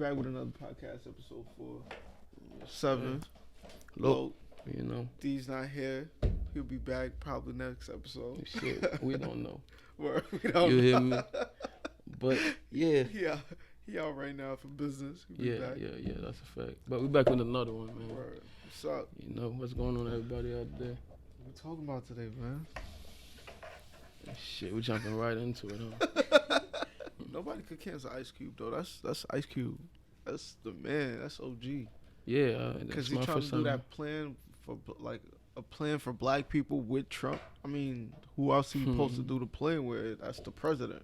back with another podcast episode for 7. Look, you know. D's not here. He'll be back probably next episode. Shit, we don't know. We don't You know. hear me? But yeah. He out right now for business. Yeah, that's a fact. But we're back with another one, man. Word. What's up? You know, what's going on, everybody out there? What we talking about today, man? Shit, we're jumping right into it, huh? Nobody could cancel Ice Cube, though. That's Ice Cube. That's the man. That's OG. Yeah, because he's trying to do that plan for, like, a plan for black people with Trump. I mean, who else he supposed to do the plan with? That's the president.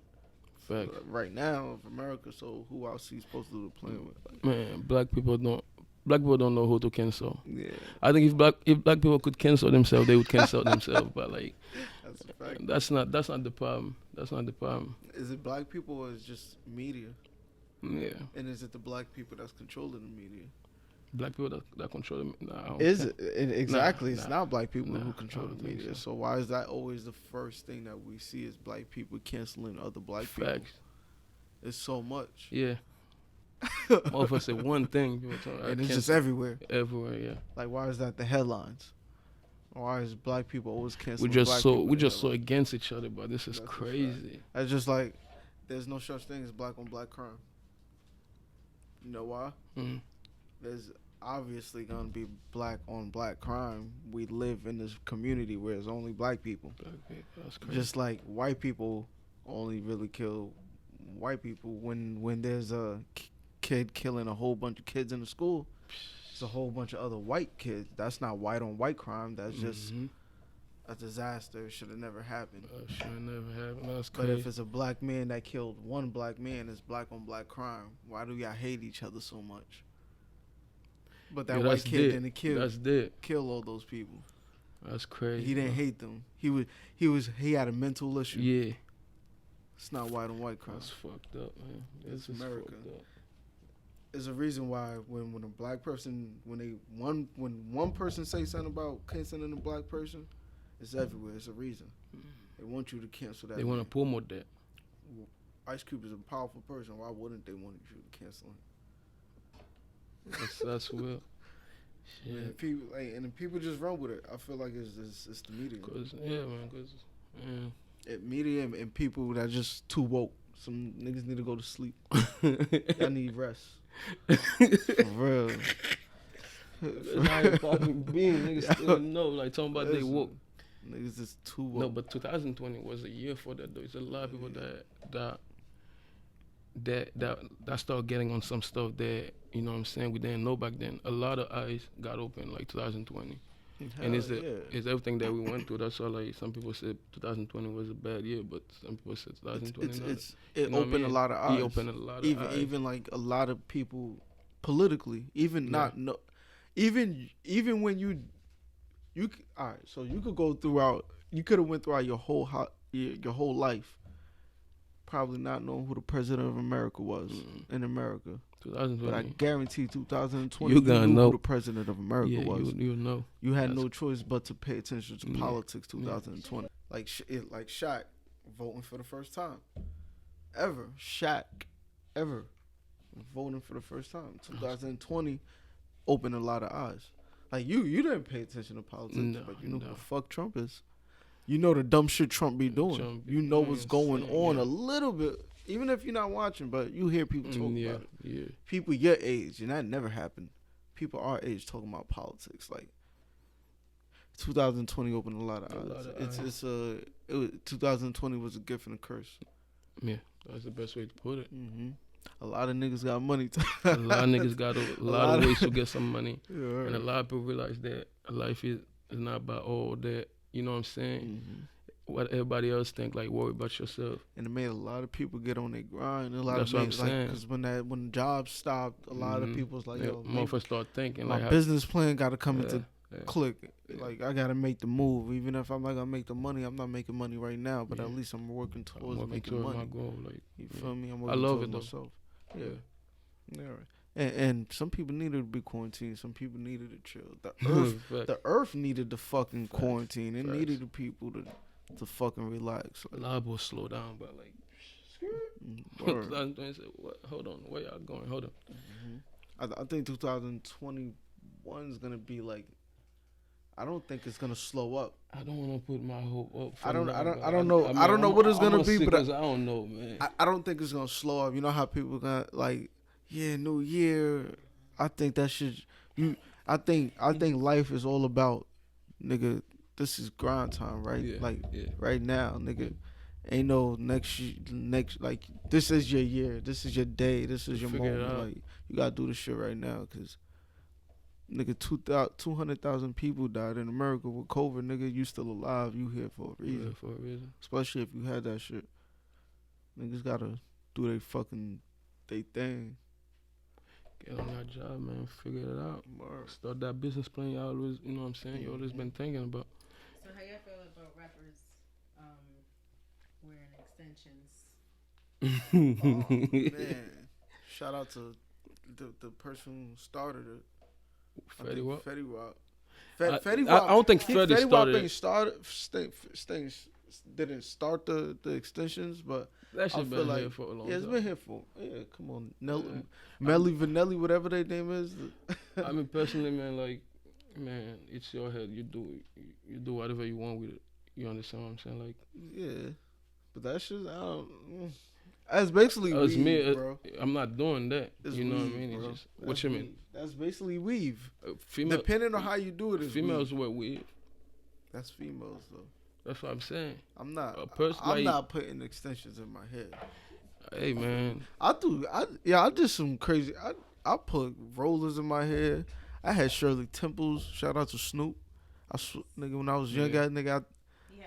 Fact. Right now of America, so who else he's supposed to do the plan with? Like, man, black people don't know who to cancel. Yeah. I think if black people could cancel themselves, they would cancel themselves. But like, that's a fact. That's not the problem. That's not the problem. Is it black people or is it just media? Yeah. And is it the black people that's controlling the media? Black people that control them. Nah, is it exactly? It's nah, not black people who control the media. So. So why is that always the first thing that we see is black people canceling other black people? Facts. It's so much. Yeah. All of us say one thing, people talk, and it's just everywhere. Everywhere, yeah. Like, why is that the headlines? Why is black people always canceling? We just so against each other, but this is crazy. That's just like, there's no such thing as black on black crime. You know why? Mm. There's obviously gonna be black on black crime. We live in this community where it's only black people. That's crazy. Just like white people only really kill white people when there's a kid killing a whole bunch of kids in the school. It's a whole bunch of other white kids. That's not white on white crime. That's just a disaster. Should have never happened. Should have never happened. That's crazy. But if it's a black man that killed one black man, it's black on black crime. Why do y'all hate each other so much? But that white kid didn't kill all those people. That's crazy. He didn't hate them. He had a mental issue. Yeah. It's not white on white crime. That's fucked up, man. It's America. There's a reason why when a black person when one person say something about canceling a black person, it's everywhere. It's a reason. They want you to cancel that. They want to promote that. Ice Cube is a powerful person. Why wouldn't they want you to cancel him? That's real. Shit. And people just run with it. I feel like it's the media. Media and people that just too woke. Some niggas need to go to sleep. I need rest. For real. Niggas still know, like talking about they woke. Niggas just too woke. No, but 2020 was a year for that though. There's a lot of people that started getting on some stuff that, you know what I'm saying, we didn't know back then. A lot of eyes got open like 2020. And it's everything that we went through. That's why, like, some people said 2020 was a bad year, but some people said 2020 it opened a lot of eyes. He opened a lot of eyes. Even like a lot of people politically, even when you all right. So you could go throughout. You could have went throughout your whole life, probably not knowing who the president of America was in America. 2020. But I guarantee 2020 you gonna knew know who the president of America was. You know. You had no choice but to pay attention to politics 2020. Like Shaq voting for the first time. Shaq voting for the first time. 2020 opened a lot of eyes. Like you didn't pay attention to politics, but you know who the fuck Trump is. You know the dumb shit Trump be doing. You know what's going on a little bit. Even if you're not watching, but you hear people talk about it. Yeah. People your age, and that never happened. People our age talking about politics. Like 2020 opened a lot of eyes. 2020 was a gift and a curse. Yeah, that's the best way to put it. A lot of niggas got money. A lot of niggas got a lot of ways to get some money, and a lot of people realize that life is not about all that. You know what I'm saying? What everybody else think, like, worry about yourself. And it made a lot of people get on their grind. That's what I'm saying. Because when jobs stopped, a lot of people was like, yo, motherfuckers start thinking. My business plan got to come into click. Like, I got to make the move. Even if I'm not going to make the money, I'm not making money right now, but at least I'm working towards making money. My goal. Like, you feel me? I'm working towards myself. Yeah. Right. And some people needed to be quarantined. Some people needed to chill. The earth needed the fucking quarantine. It needed the people to fucking relax. Like, a lot of people slow down, but like 2020. What? Hold on. Where y'all going? Hold on. I think 2021 is gonna be like. I don't think it's gonna slow up. I don't want to put my hope up. I don't know. I don't know what it's gonna be, but I don't know, man. I don't think it's gonna slow up. You know how people gonna like, yeah, New Year. I think that should. I think life is all about, nigga. This is grind time, right? Right now, nigga. Ain't no next like this is your year. This is your day. This is your moment. Like you gotta do this shit right now, cause. Nigga, 200,000 people died in America with COVID. Nigga, you still alive. You here for a reason. Especially if you had that shit. Niggas gotta do they thing. Get on that job, man. Figure it out. Start that business plan you always, you know what I'm saying? You always been thinking about. So how y'all feel about rappers wearing extensions? Oh, man. Shout out to the person who started it. Fetty Wap. Fetty Wap. I don't think Fetty didn't start the extensions, but that shit been here for a long time. Yeah, it's been here for. Yeah, come on, Melly Vanelli, whatever their name is. I mean, personally, man, like, man, it's your head. You do whatever you want with it. You understand what I'm saying? Like, yeah, but that shit, I don't. That's basically weave, me, bro. I'm not doing that. It's you know weave, what I mean? Bro. It's just, what you mean? That's basically weave. Female, depending on how you do it, females wear weave. That's females though. That's what I'm saying. I'm not. I'm not putting extensions in my head. Hey man, I did some crazy. I put rollers in my hair. I had Shirley Temples. Shout out to Snoop. Nigga, when I was young, nigga,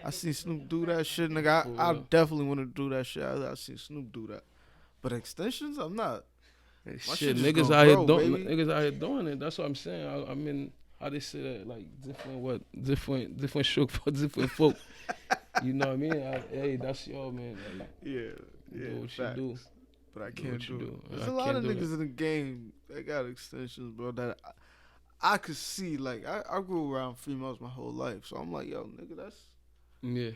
I seen Snoop do that shit, nigga. I definitely want to do that shit. I seen Snoop do that. But extensions, I'm not. Shit, niggas out here doing it. That's what I'm saying. I mean, how they say that, like different shook for different folk. You know what I mean? Hey, that's your man. Like, yeah, do what you do. But I can't do it. There's a lot of niggas in the game that got extensions, bro. That I could see. Like I grew around females my whole life, so I'm like, yo, nigga, that's. Yeah.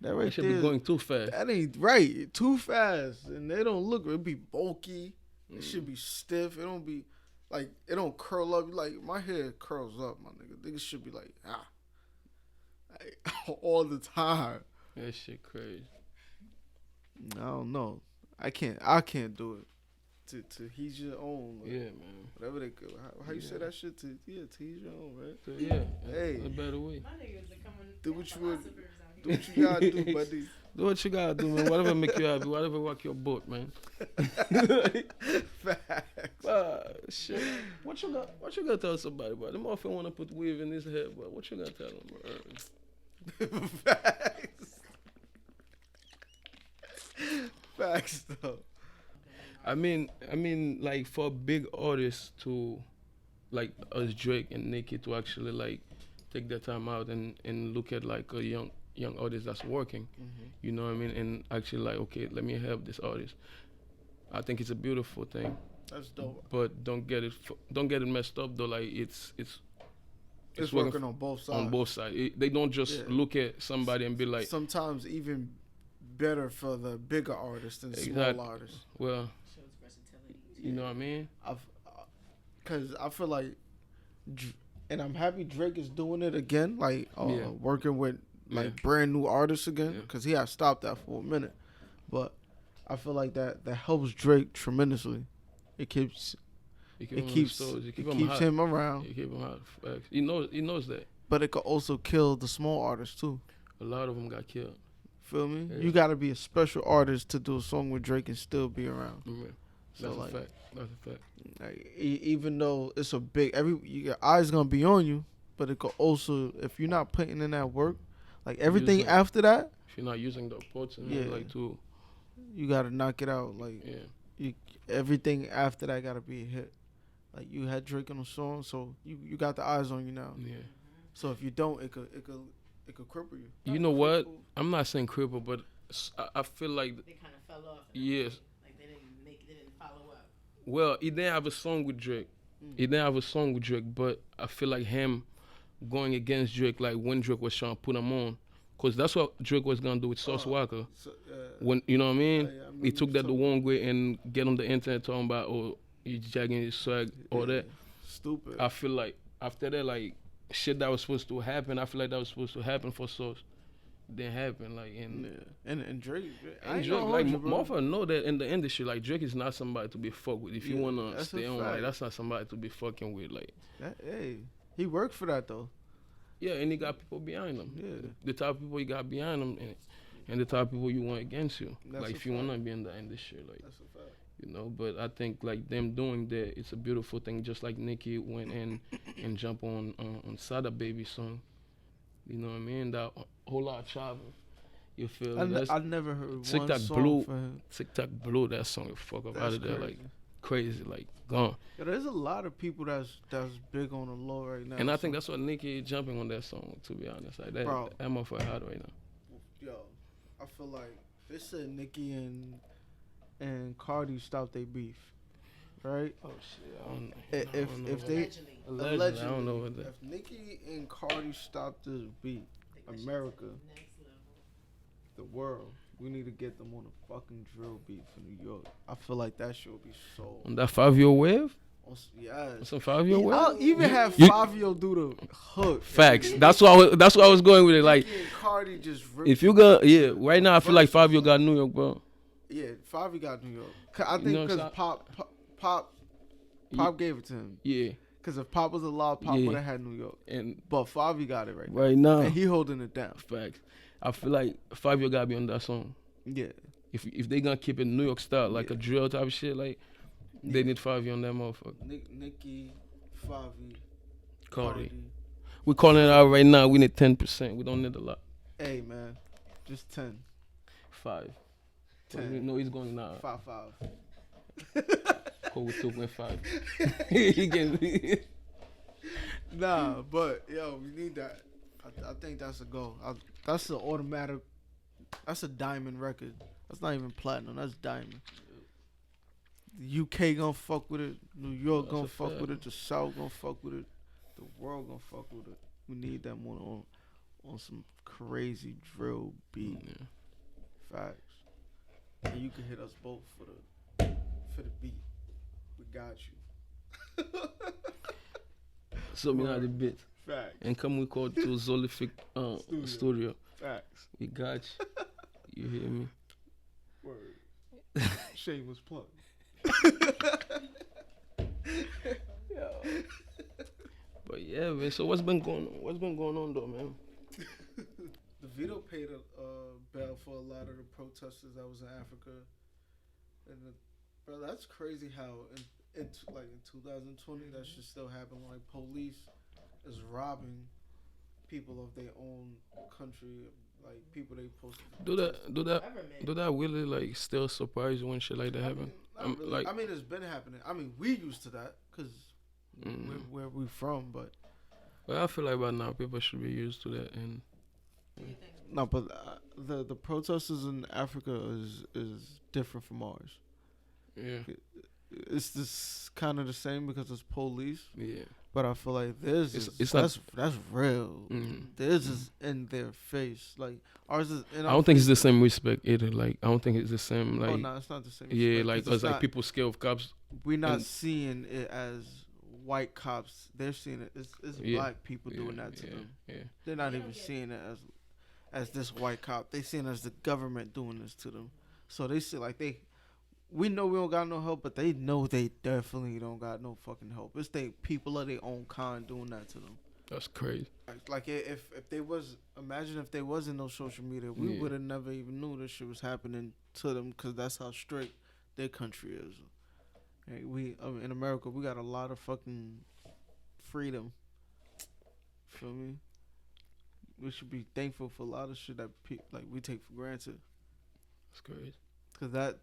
That should be going too fast. That ain't right. Too fast. And they don't look, it be bulky. It should be stiff. It don't be, like, it don't curl up. Like, my hair curls up, my nigga. Niggas should be like, all the time. That shit crazy. I don't know. I can't do it. To he's your own. Like, yeah, man. Whatever they go. How you say that shit? To he's your own, right? Hey. A better way. Do what you gotta do, buddy. Do what you gotta do, man. Whatever make you happy. Whatever rock your boat, man. Facts. Shit. What you gotta tell somebody, bro? Them often wanna put weave in his head, but what you gotta tell them, bro? Facts, though. I mean, like for big artists to, like us Drake and Nicki to actually like take their time out and look at like a young artist that's working, you know what I mean, and actually like, okay, let me help this artist. I think it's a beautiful thing. That's dope. But don't get it messed up though. Like it's working on both sides. On both sides, they don't just look at somebody and be like. Sometimes even better for the bigger artists than small artists. Well, you know what I mean? Because I feel like, and I'm happy Drake is doing it again, like working with like brand new artists again, because he had stopped that for a minute. But I feel like that helps Drake tremendously. It keeps him around. It keeps him hot. He knows that. But it could also kill the small artists too. A lot of them got killed. Feel me? Yeah. You got to be a special artist to do a song with Drake and still be around. Yeah. That's a fact. That's a fact. Like, even though it's a big, your eyes gonna be on you, but it could also, if you're not putting in that work, like everything after that. If you're not using the approach, like to. You gotta knock it out. Like everything after that gotta be a hit. Like you had Drake on the song, so you got the eyes on you now. Yeah. So if you don't, it could cripple you. You know what? I'm not saying cripple, but I feel like they kind of fell off. Yes. Like they didn't follow up. Well, he didn't have a song with Drake. But I feel like him going against Drake, like when Drake was trying to put him on, Cause that's what Drake was gonna do with Sauce Walker. When you know what I mean, he took that the wrong way and get on the internet talking about he's jacking his swag or that. Stupid. I feel like after that, like shit that was supposed to happen, I feel like that was supposed to happen for Sauce. Didn't happen, like and Drake, like motherfuckers know that in the industry, like Drake is not somebody to be fucked with. If you wanna stay on, like that's not somebody to be fucking with. Like, hey, he worked for that though. Yeah, and he got people behind him. Yeah, the type of people you got behind him, and the type of people you want against you. That's like if you wanna be in the industry, like that's a fact. You know, but I think like them doing that, it's a beautiful thing. Just like Nicki went in and jumped on Sada Baby song. You know what I mean? That whole lot of travel. You feel? I never heard TikTok one song Blue, for him. TikTok Blue, that song is fuck up out of there, like crazy, like gone. Yeah, there's a lot of people that's big on the low right now. And I think that's what Nicki is jumping on that song. To be honest, like that, bro, that motherfucker hot right now. Yo, I feel like they said Nicki and Cardi stopped their beef, right? Oh shit, I don't know. If they allegedly, I don't know what that. If Nicki and Cardi stopped this beef, America, the world, we need to get them on a fucking drill beat for New York. I feel like that shit would be so. On that 5-year wave? Yes. Some 5-year wave? I'll even have Fabio do the hook. Facts. That's why I was going with it. Like, Cardi just if you got, right now I feel like Fabio got New York, bro. Yeah, Fabio got New York. I think because Pop gave it to him. Yeah. Because if Pop was alive, Pop would have had New York. But Fabio got it right now. And he holding it down. Facts. I feel like Fabio gotta be on that song. Yeah. If they gonna keep it New York style, like a drill type of shit, like they need Fabio on that motherfucker. Nicki, Fabio, Cardi. We calling it out right now. We need 10%. We don't need a lot. Hey man, just 10. 5. 10. We know he's going now. 5. Cool with 2.5. He can. Nah, but yo, we need that. I think that's a go. That's an automatic. That's a diamond record. That's not even platinum. That's diamond. The UK gonna fuck with it. New York gonna fuck with it. The South gonna fuck with it. The world gonna fuck with it. We need that one on some crazy drill beat. Yeah. Facts. And you can hit us both for the beat. We got you. So me not the bit. Facts. And come we call to Zolific studio. Facts. We got you. You hear me? Word. Shameless plug. Yo. But yeah, man. So what's been going on? What's been going on though, man? The Vito paid a bail for a lot of the protesters that was in Africa, and bro, that's crazy how in 2020 that should still happen. Like police is robbing people of their own country, like people they supposed to do that really like still surprise you when shit like that happen? Really. Like, I mean, it's been happening. I mean, we used to that because where we from, but I feel like by now people should be used to that. And no, but the protesters in Africa is different from ours. Yeah, it's this kind of the same because it's police. Yeah, but I feel like that's real. Mm-hmm. This is in their face. Like ours is. I don't think it's the same respect either. Like I don't think it's the same. Like no, it's not the same. Yeah, like it's like people scared of cops. We're not seeing it as white cops. They're seeing it. It's black people doing that to them. Yeah, they're not even seeing it as this white cop. They seeing it as the government doing this to them. So they see like we know we don't got no help, but they know they definitely don't got no fucking help. It's they people of their own kind doing that to them. That's crazy. Like if they was, imagine if there wasn't no social media, we would have never even knew this shit was happening to them because that's how strict their country is. Hey, in America, we got a lot of fucking freedom. Feel me? We should be thankful for a lot of shit that we take for granted. That's crazy. Cause that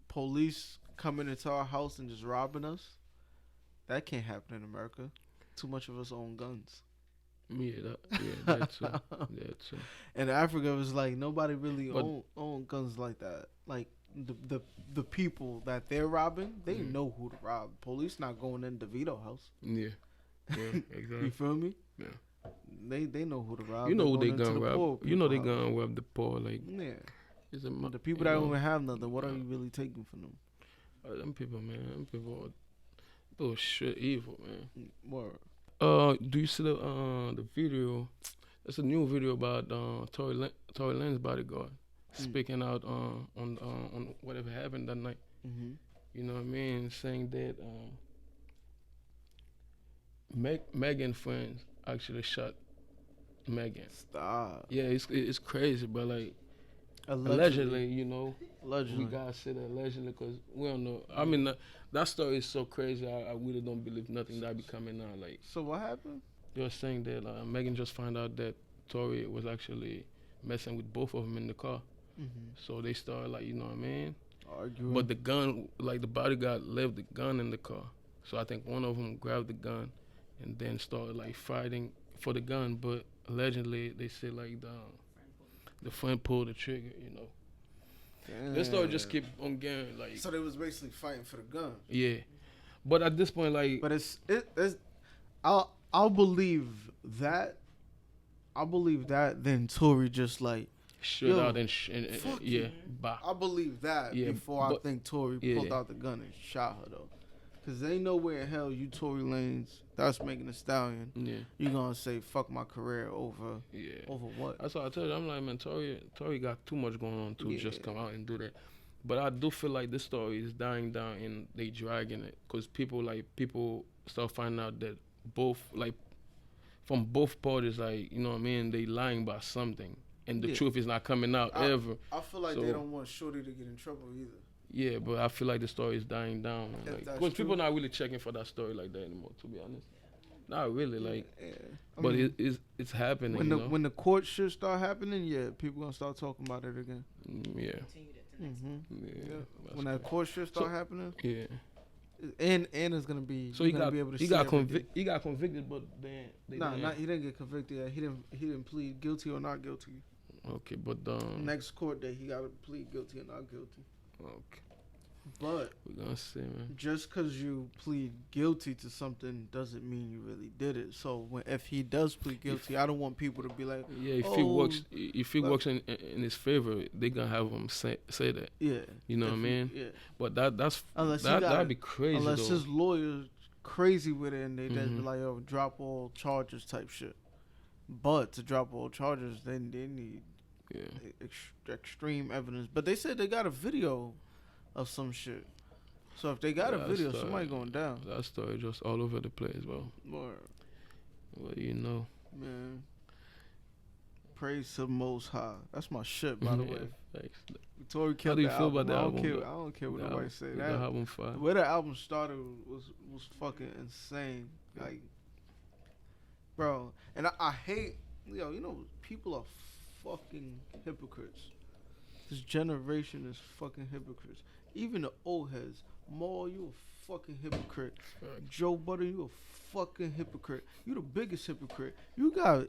police coming into our house and just robbing us, that can't happen in America. Too much of us own guns. That too. In Africa, it was like nobody really own guns like that. Like the people that they're robbing, they know who to rob. Police not going in DeVito house. Yeah, exactly. You feel me? Yeah. They know who to rob. You know who they gonna rob. You know they gonna rob the poor. Like the people that don't even have nothing. What are you really taking from them? Them people, man. Them people shit evil, man. Word. Do you see the video? It's a new video about Tory Lanez bodyguard speaking out on whatever happened that night. Mm-hmm. You know what I mean? Saying that Megan friends actually shot Megan. Stop. Yeah, it's crazy, but like allegedly, you know. Allegedly. We gotta say that allegedly because we don't know. I mean, that story is so crazy. I really don't believe nothing that be coming out. Like, so what happened? They were saying that Megan just found out that Tory was actually messing with both of them in the car. Mm-hmm. So they started, like, you know what I mean? Arguing. But the gun, like, the bodyguard left the gun in the car. So I think one of them grabbed the gun and then started, like, fighting for the gun. But allegedly, they said, like, the friend pulled the trigger, you know. Damn. This story just keep on going, like. So they was basically fighting for the gun. Yeah. But at this point, like. But it's I'll believe that. I'll believe that. Then Tory just like shut out and yeah. Bah. I believe that before I think Tory pulled out the gun and shot her though, because they know where in hell you Tory Lanez. That's Megan Thee Stallion. Yeah. You gonna say fuck my career over? Yeah. Over what? That's what I tell you. I'm like, man, Tory got too much going on to just come out and do that. But I do feel like this story is dying down and they dragging it because people start finding out that both, like, from both parties, like, you know what I mean, they lying about something and the truth is not coming out ever. I feel like they don't want Shorty to get in trouble either. Yeah, but I feel like the story is dying down, man. Like, because people not really checking for that story like that anymore, to be honest. Not really, like. Yeah. But it's happening. When the court shit start happening, people gonna start talking about it again. Yeah. Mm-hmm. Yeah. When that court shit start happening. Yeah. And it's gonna be. So he got convicted, but then he didn't get convicted yet. He didn't plead guilty or not guilty. Okay, but next court day he got to plead guilty or not guilty. Okay. But we're gonna see, man. Just because you plead guilty to something doesn't mean you really did it. So if he does plead guilty, I don't want people to be like, if he works in his favor, they gonna have him say that. Yeah. You know what I mean? Yeah. But that'd be crazy. Unless his lawyer's crazy with it and they just be like, yo, drop all charges type shit. But to drop all charges, then they need extreme evidence. But they said they got a video of some shit. So if they got a video, somebody going down. That story just all over the place, bro. Well, you know. Man. Praise to the Most High. That's my shit, by the way. Thanks. Tory killed. How do you feel about the album? I don't care what nobody say. That album fire. Where the album started was fucking insane. Like, bro. And I hate, you know, people are fucking hypocrites. This generation is fucking hypocrites. Even the old heads. Maul, you a fucking hypocrite. Joe Butter, you a fucking hypocrite. You the biggest hypocrite. You got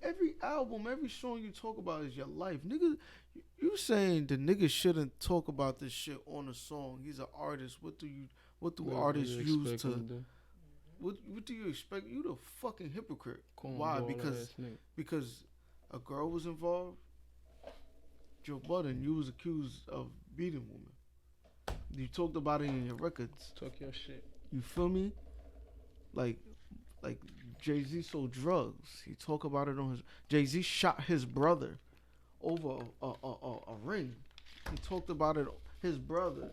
every album, every song you talk about is your life. Nigga, you saying the nigga shouldn't talk about this shit on a song. He's an artist. What do artists use to... What do you expect? You the fucking hypocrite. Why? Because a girl was involved. Joe Budden, you was accused of beating women. You talked about it in your records. Talk your shit. You feel me? Like Jay-Z sold drugs. He talk about it on his... Jay-Z shot his brother over a ring. He talked about it. His brother.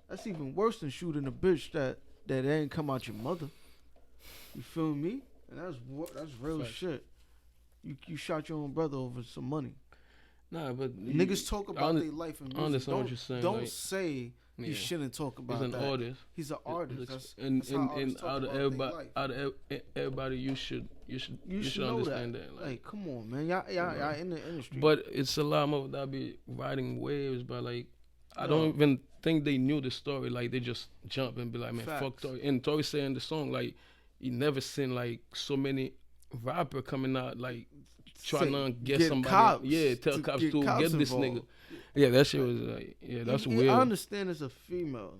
That's even worse than shooting a bitch that ain't come out your mother. You feel me? And that's real shit. You shot your own brother over some money. Nah, but niggas talk about their life and music. I understand what you're saying. Don't say he shouldn't talk about that. He's an artist. He's an artist. And out of everybody, you should understand that. Like, come on, man, y'all in the industry. But it's a lot more that be riding waves, but like, I don't even think they knew the story. Like, they just jump and be like, man, fuck Tory. And Tory saying the song, like, he never seen like so many rapper coming out like trying to get somebody. Cops tell cops to get this nigga. Yeah, that shit was like, that's weird. I understand it's a female.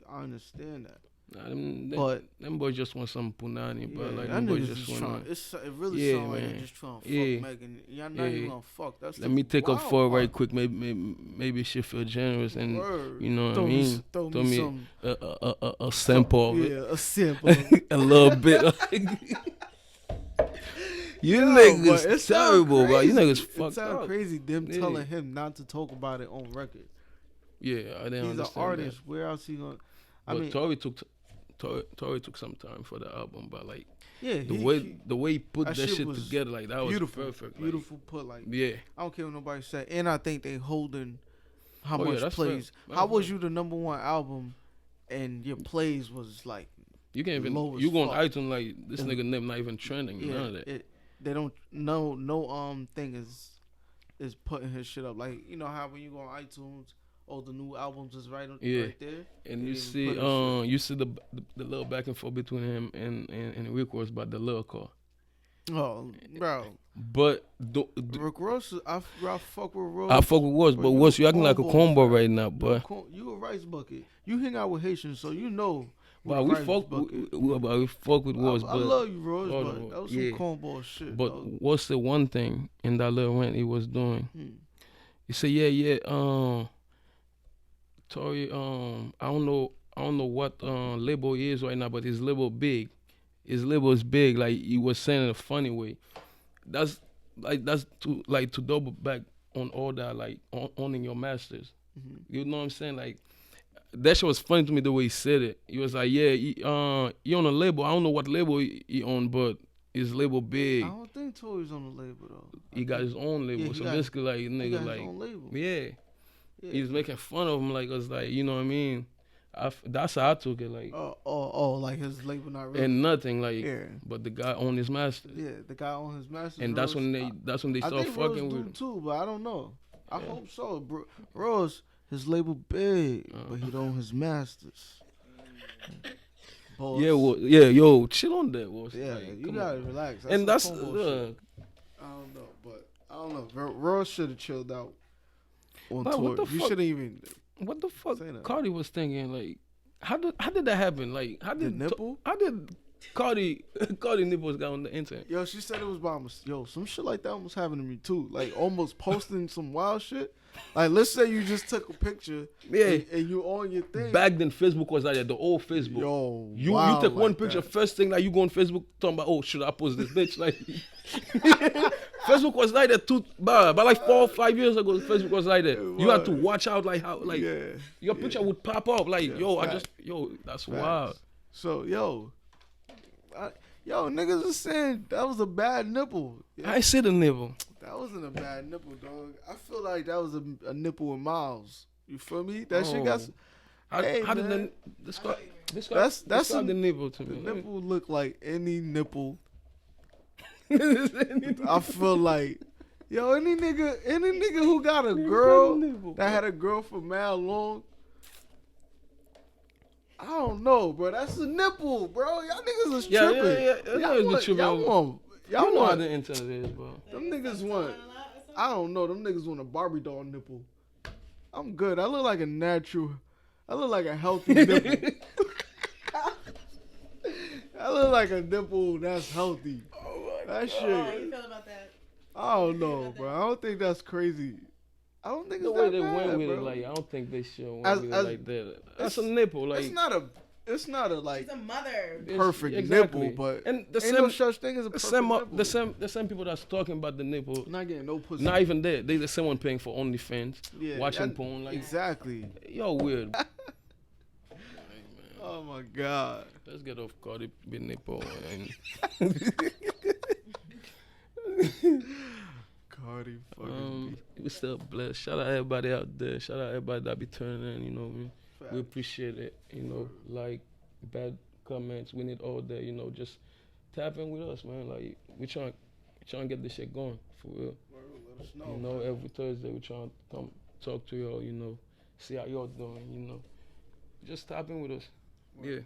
I understand that. Nah, them boys just want some punani, but like that them boys just want. It really sound like they're just trying to fuck Megan. Y'all not even gonna fuck. That's Let me take up for right quick. Maybe she feel generous and you know what I mean. Throw me some a sample of it. Yeah, a sample. A little bit. You niggas it's terrible, bro. You niggas fucked up. It sounds crazy them telling him not to talk about it on record. Yeah, I didn't understand. He's an artist. That. Where else he gonna? Tory took some time for the album, but like the way he put that shit together, like that was perfect. Beautiful put, like yeah. I don't care what nobody said, and I think they holding how much plays. How was you the #1 album, and your plays was like you can't even you go on iTunes like this nigga name not even trending. Yeah, none of that. They don't no thing is putting his shit up, like you know how when you go on iTunes. Oh, the new albums is right there. And you see the little back and forth between him and Rick Ross about the little car. Oh, bro. But Rick Ross, I fuck with Ross. I fuck with Ross, but Ross, you acting like a cornball right now, boy. You a rice bucket. You hang out with Haitians, so you know. But we fuck with Ross. I love you, Ross, but that was some cornball shit. But what's the one thing in that little rant he was doing? He said, Tory, I don't know what label he is right now, but his label big. His label is big. Like he was saying in a funny way. That's to double back on all that, like owning your masters. Mm-hmm. You know what I'm saying? Like that shit was funny to me the way he said it. He was like, he on a label. I don't know what label he on, but his label big. I don't think Tory's on the label though. He got his own label. So basically, like nigga, he got like his own label. Yeah. He was making fun of him, like, it was like, you know what I mean? That's how I took it, like. Like his label not really. And nothing, like, but the guy owned his master. Yeah, the guy owned his master. And that's when they start fucking with him too, but I don't know. I hope so, bro. Rose, his label big, but he don't own his masters. Boss. Yo, chill on that, boss. Yeah, like, you gotta relax. That's I don't know, but I don't know. Rose should have chilled out. On tour. You shouldn't even. What the fuck? Cardi was thinking like, how did that happen? Like, how did Cardi nipples got on the internet? Yo, she said it was by mistake. Yo, some shit like that almost happened to me too. Like almost posting some wild shit. Like let's say you just took a picture, and you on your thing. Back then, Facebook was like that, the old Facebook. Yo, you take one picture, first thing like you go on Facebook talking about, oh, should I post this bitch? Like Facebook was like that too, but like 4 or 5 years ago, Facebook was like that. You had to watch out like how like your picture would pop up like that's wild. So yo, niggas is saying that was a bad nipple. Yeah. I said a nipple. That wasn't a bad nipple, dog. I feel like that was a nipple with miles. You feel me? That shit got. How did describe the nipple to me? The nipple look like any nipple. I feel like, any nigga who got a girl that had a girl for mad long. I don't know, bro. That's a nipple, bro. Y'all niggas is tripping. Y'all know how the internet is, bro. Them niggas want. I don't know. Them niggas want a Barbie doll nipple. I'm good. I look like a natural. I look like a healthy nipple. I look like a nipple that's healthy. Oh my that God. shit. How you feel about that? I don't know, bro. I don't think that's crazy. I don't think it's the way they bad, went with bro. it, like I don't think they should went with it like that. That's a nipple, like it's not a like. She's a mother. Perfect nipple, but and the ain't no such thing as a perfect nipple. The same people that's talking about the nipple, not getting no pussy. Not even there. They the same one paying for OnlyFans, watching porn, like exactly. Yo, weird. Oh my God. Let's get off Cardi B nipple Cardi fucking we still blessed. Shout out everybody out there. Shout out everybody that be turning in, you know what I mean? We appreciate it, you know, like bad comments. We need all that, you know, just tap in with us, man. Like we trying to get this shit going for real. Let us know. You know, every Thursday we trying to come talk to y'all, you know, see how y'all doing, you know. Just tap in with us. Yeah.